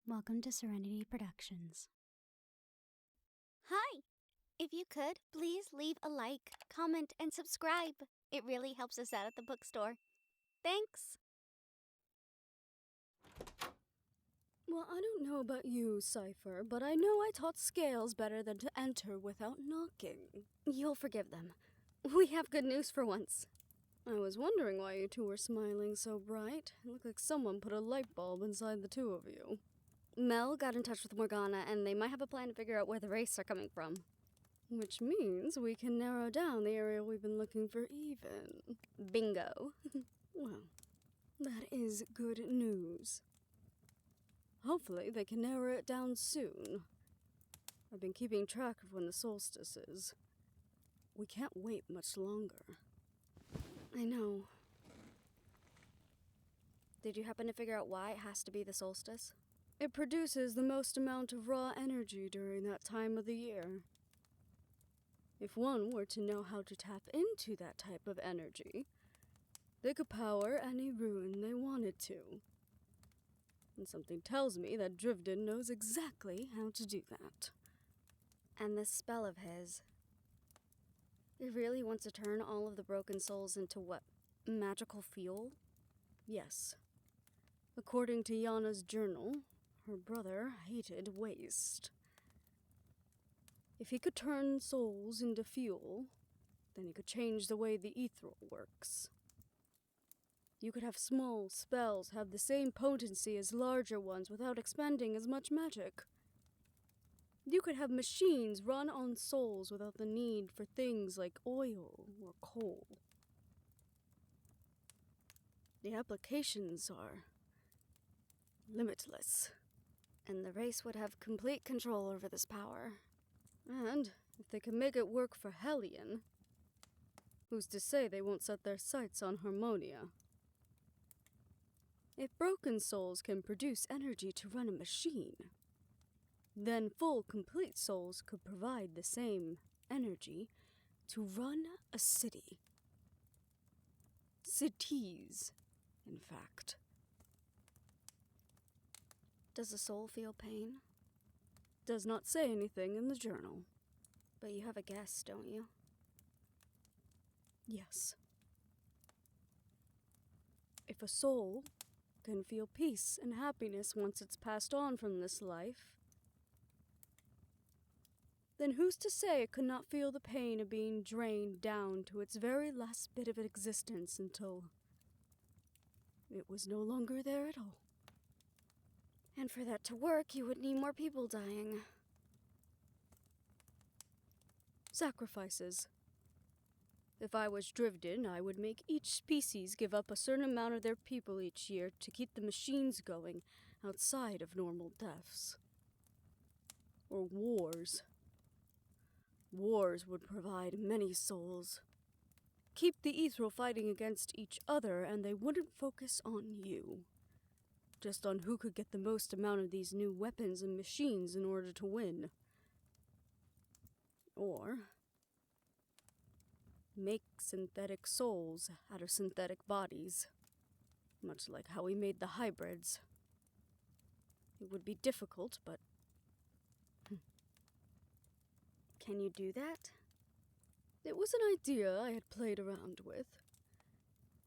Welcome to Serenity Productions. Hi! If you could, please leave a like, comment, and subscribe. It really helps us out at the bookstore. Thanks! Well, I don't know about you, Cypher, but I know I taught Scales better than to enter without knocking. You'll forgive them. We have good news for once. I was wondering why you two were smiling so bright. It looked like someone put a light bulb inside the two of you. Mel got in touch with Morgana, and they might have a plan to figure out where the Raze are coming from. Which means we can narrow down the area we've been looking for even. Bingo. Well, that is good news. Hopefully they can narrow it down soon. I've been keeping track of when the solstice is. We can't wait much longer. I know. Did you happen to figure out why it has to be the solstice? It produces the most amount of raw energy during that time of the year. If one were to know how to tap into that type of energy, they could power any ruin they wanted to. And something tells me that Drivden knows exactly how to do that. And this spell of his, he really wants to turn all of the broken souls into what? Magical fuel? Yes. According to Yana's journal, her brother hated waste. If he could turn souls into fuel, then he could change the way the ethereal works. You could have small spells have the same potency as larger ones without expending as much magic. You could have machines run on souls without the need for things like oil or coal. The applications are limitless. And the Raze would have complete control over this power. And if they can make it work for Hellion, who's to say they won't set their sights on Harmonia? If broken souls can produce energy to run a machine, then full, complete souls could provide the same energy to run a city. Cities, in fact. Does the soul feel pain? Does not say anything in the journal. But you have a guess, don't you? Yes. If a soul can feel peace and happiness once it's passed on from this life, then who's to say it could not feel the pain of being drained down to its very last bit of existence until it was no longer there at all? And for that to work, you would need more people dying. Sacrifices. If I was Drivden, I would make each species give up a certain amount of their people each year to keep the machines going outside of normal deaths. Or wars. Wars would provide many souls. Keep the ethereal fighting against each other, and they wouldn't focus on you. Just on who could get the most amount of these new weapons and machines in order to win. Or make synthetic souls out of synthetic bodies, much like how we made the hybrids. It would be difficult, but... Can you do that? It was an idea I had played around with.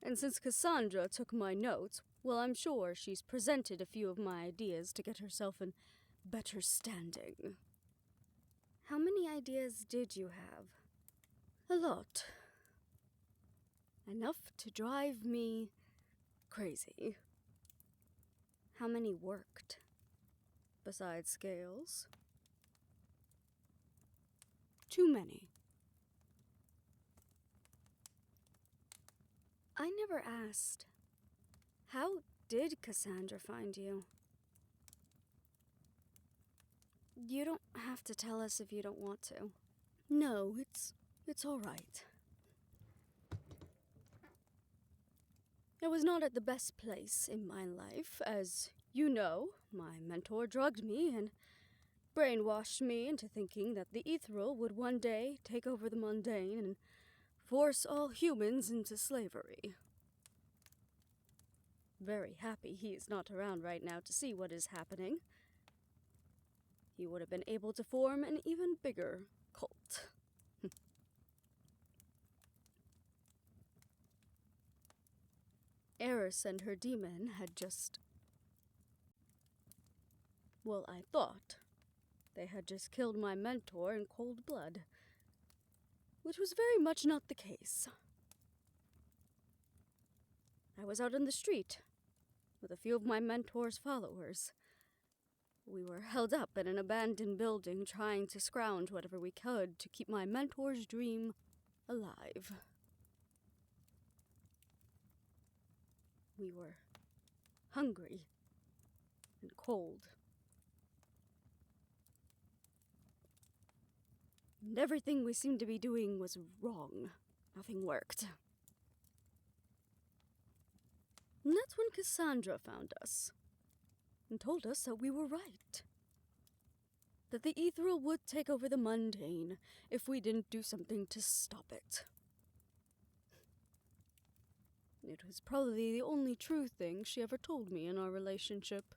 And since Cassandra took my notes, well, I'm sure she's presented a few of my ideas to get herself in better standing. How many ideas did you have? A lot. Enough to drive me crazy. How many worked? Besides Scales? Too many. I never asked. How did Cassandra find you? You don't have to tell us if you don't want to. No, it's all right. I was not at the best place in my life. As you know, my mentor drugged me and brainwashed me into thinking that the ethereal would one day take over the mundane and force all humans into slavery. Very happy he is not around right now to see what is happening. he would have been able to form an even bigger cult. Eris and her demon had just... Well, I thought they had just killed my mentor in cold blood, which was very much not the case. I was out on the street with a few of my mentor's followers. We were held up in an abandoned building trying to scrounge whatever we could to keep my mentor's dream alive. We were hungry and cold. And everything we seemed to be doing was wrong. Nothing worked. And that's when Cassandra found us and told us that we were right. That the ethereal would take over the mundane if we didn't do something to stop it. It was probably the only true thing she ever told me in our relationship.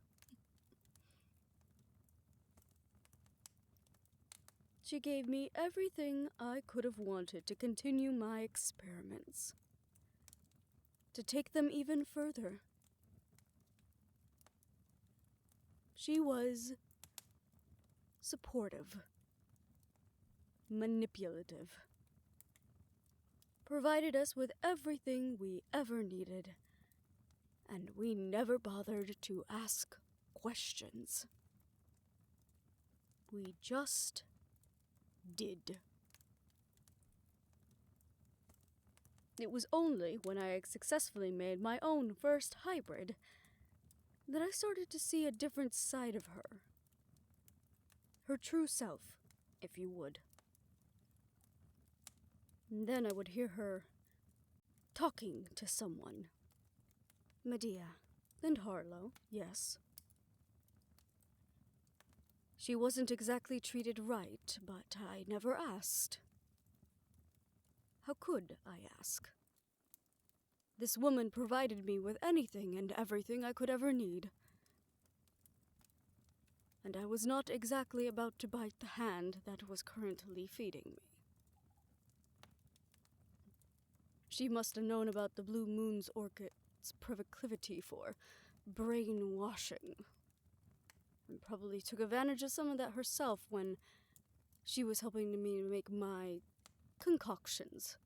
She gave me everything I could have wanted to continue my experiments. To take them even further. She was supportive, manipulative, provided us with everything we ever needed, and we never bothered to ask questions. We just did. It was only when I had successfully made my own first hybrid that I started to see a different side of her. Her true self, if you would. And then I would hear her talking to someone. Medea. And Harlow, yes. She wasn't exactly treated right, but I never asked. How could I ask? This woman provided me with anything and everything I could ever need. And I was not exactly about to bite the hand that was currently feeding me. She must have known about the Blue Moon's orchid's proclivity for brainwashing, and probably took advantage of some of that herself when she was helping me make my concoctions,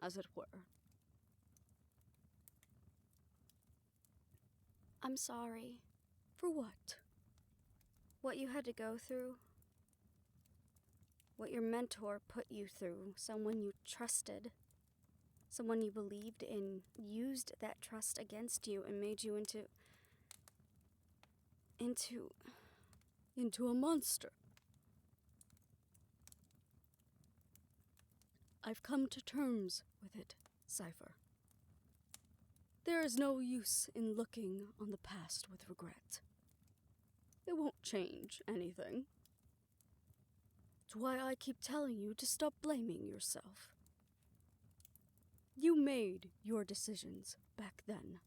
as it were. I'm sorry. For what? What you had to go through. What your mentor put you through. Someone you trusted. Someone you believed in used that trust against you and made you into a monster. I've come to terms with it, Cypher. There is no use in looking on the past with regret. It won't change anything. It's why I keep telling you to stop blaming yourself. You made your decisions back then.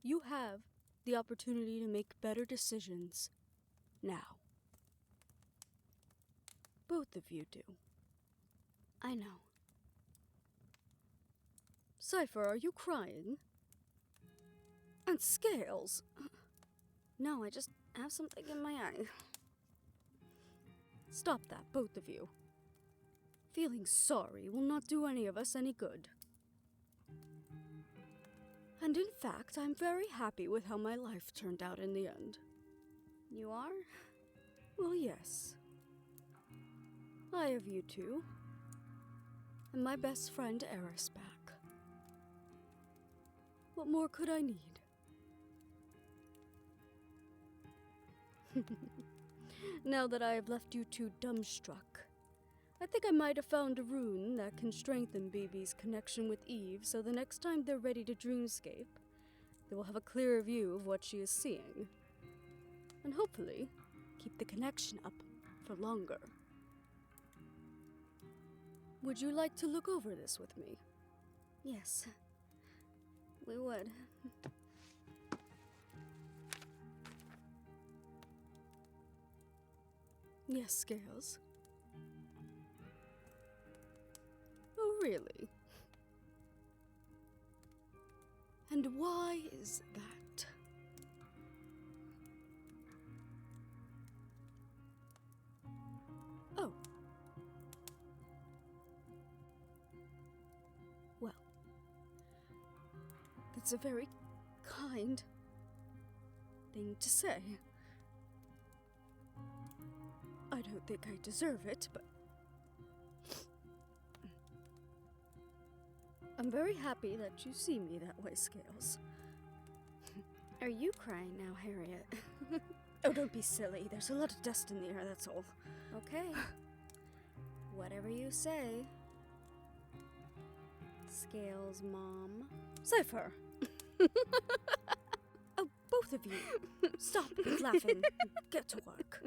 You have the opportunity to make better decisions now. Both of you do. I know. Cypher, are you crying? And Scales? No, I just have something in my eye. Stop that, both of you. Feeling sorry will not do any of us any good. And in fact, I'm very happy with how my life turned out in the end. You are? Well, yes. I have you two. And my best friend Eris back. What more could I need? Now that I have left you two dumbstruck, I think I might have found a rune that can strengthen BB's connection with Eve, so the next time they're ready to dreamscape, they will have a clearer view of what she is seeing. And hopefully, keep the connection up for longer. Would you like to look over this with me? Yes. We would. Yes, Scales. Oh, really? And why is that? Oh. Well, that's a very kind thing to say. I don't think I deserve it, but I'm very happy that you see me that way, Scales. Are you crying now, Harriet? Oh, don't be silly. There's a lot of dust in the air, that's all. Okay. Whatever you say. Scales, Mom. Cypher! Oh, both of you. Stop laughing. Get to work.